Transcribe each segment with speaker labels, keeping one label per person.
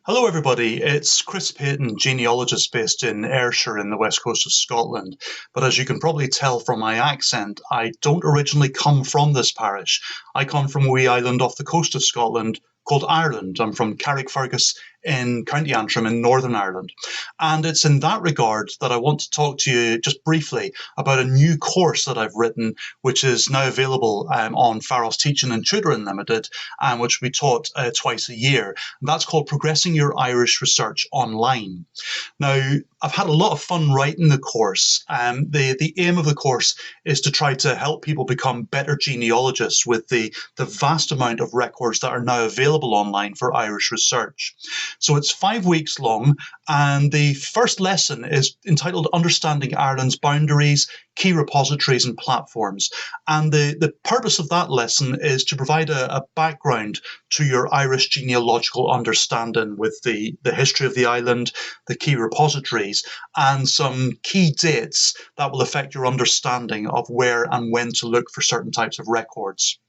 Speaker 1: Hello, everybody. It's Chris Payton, genealogist based in Ayrshire in the west coast of Scotland. But as you can probably tell from my accent, I don't originally come from this parish. I come from a wee island off the coast of Scotland called Ireland. I'm from Carrickfergus in County Antrim in Northern Ireland. And it's in that regard that I want to talk to you just briefly about a new course that I've written, which is now available on Pharos Teaching and Tutoring Limited, and which we taught twice a year. And that's called Progressing Your Irish Research Online. Now, I've had a lot of fun writing the course. The aim of the course is to try to help people become better genealogists with the vast amount of records that are now available online for Irish research. So it's 5 weeks long, and the first lesson is entitled Understanding Ireland's Boundaries, Key Repositories and Platforms. And the purpose of that lesson is to provide a background to your Irish genealogical understanding with the history of the island, the key repositories, and some key dates that will affect your understanding of where and when to look for certain types of records.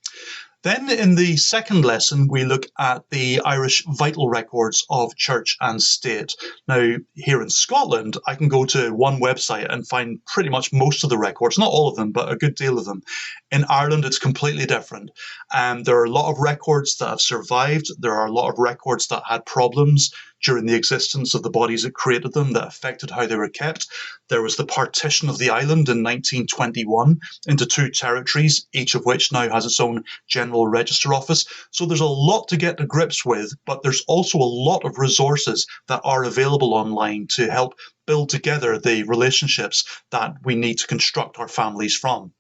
Speaker 1: Then in the second lesson, we look at the Irish vital records of church and state. Now, here in Scotland, I can go to one website and find pretty much most of the records, not all of them, but a good deal of them. In Ireland, it's completely different. There are a lot of records that have survived. There are a lot of records that had problems during the existence of the bodies that created them that affected how they were kept. There was the partition of the island in 1921 into two territories, each of which now has its own general register office. So there's a lot to get to grips with, but there's also a lot of resources that are available online to help build together the relationships that we need to construct our families from.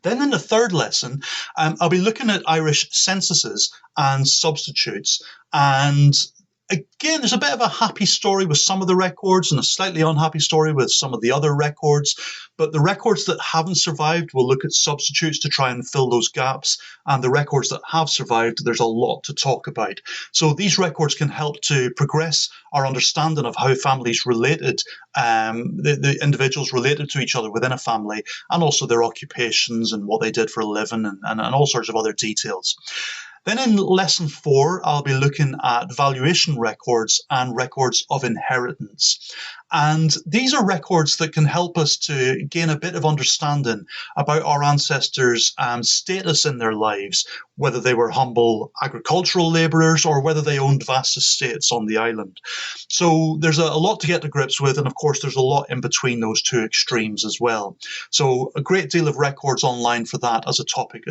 Speaker 1: Then in the third lesson, I'll be looking at Irish censuses and substitutes. And again, there's a bit of a happy story with some of the records and a slightly unhappy story with some of the other records. But the records that haven't survived, we'll look at substitutes to try and fill those gaps. And the records that have survived, there's a lot to talk about. So these records can help to progress our understanding of how families related, the individuals related to each other within a family, and also their occupations and what they did for a living and all sorts of other details. Then in lesson 4, I'll be looking at valuation records and records of inheritance. And these are records that can help us to gain a bit of understanding about our ancestors' status in their lives, whether they were humble agricultural labourers or whether they owned vast estates on the island. So there's a lot to get to grips with, and of course there's a lot in between those two extremes as well. So a great deal of records online for that as a topic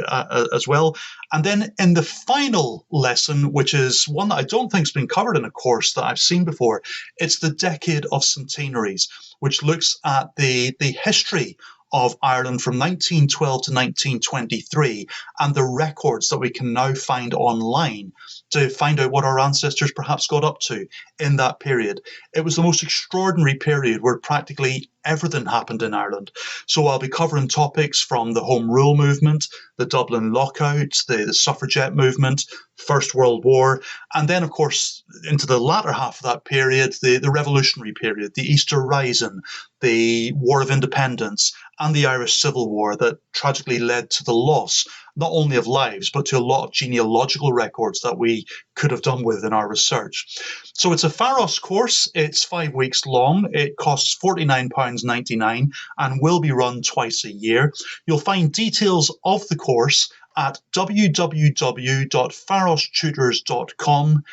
Speaker 1: as well. And then in the final lesson, which is one that I don't think has been covered in a course that I've seen before, it's the Decade of Centenaries, which looks at the history of Ireland from 1912 to 1923 and the records that we can now find online to find out what our ancestors perhaps got up to in that period. It was the most extraordinary period where practically everything happened in Ireland. So I'll be covering topics from the Home Rule movement, the Dublin lockout, the suffragette movement, First World War, and then, of course, into the latter half of that period, the Revolutionary period, the Easter Rising, the War of Independence, and the Irish Civil War that tragically led to the loss not only of lives, but to a lot of genealogical records that we could have done with in our research. So it's a Pharos course. It's 5 weeks long. It costs £49.99 and will be run twice a year. You'll find details of the course at www.pharostutors.com.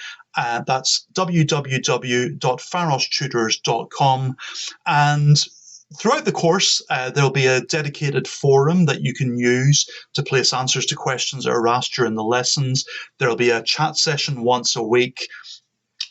Speaker 1: That's www.pharostutors.com. And throughout the course, there'll be a dedicated forum that you can use to place answers to questions that are asked during the lessons. There'll be a chat session once a week.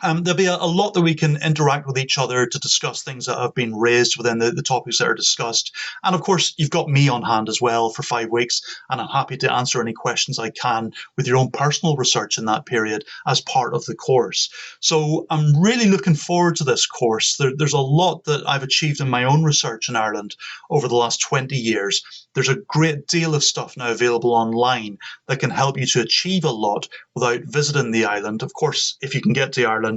Speaker 1: There'll be a lot that we can interact with each other to discuss things that have been raised within the topics that are discussed. And of course, you've got me on hand as well for 5 weeks, and I'm happy to answer any questions I can with your own personal research in that period as part of the course. So I'm really looking forward to this course. There's a lot that I've achieved in my own research in Ireland over the last 20 years. There's a great deal of stuff now available online that can help you to achieve a lot without visiting the island. Of course, if you can get to Ireland,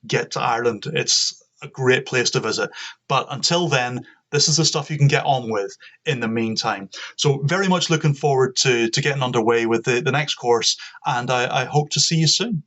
Speaker 1: get to Ireland. It's a great place to visit. But until then, this is the stuff you can get on with in the meantime. So very much looking forward to getting underway with the next course, and I hope to see you soon.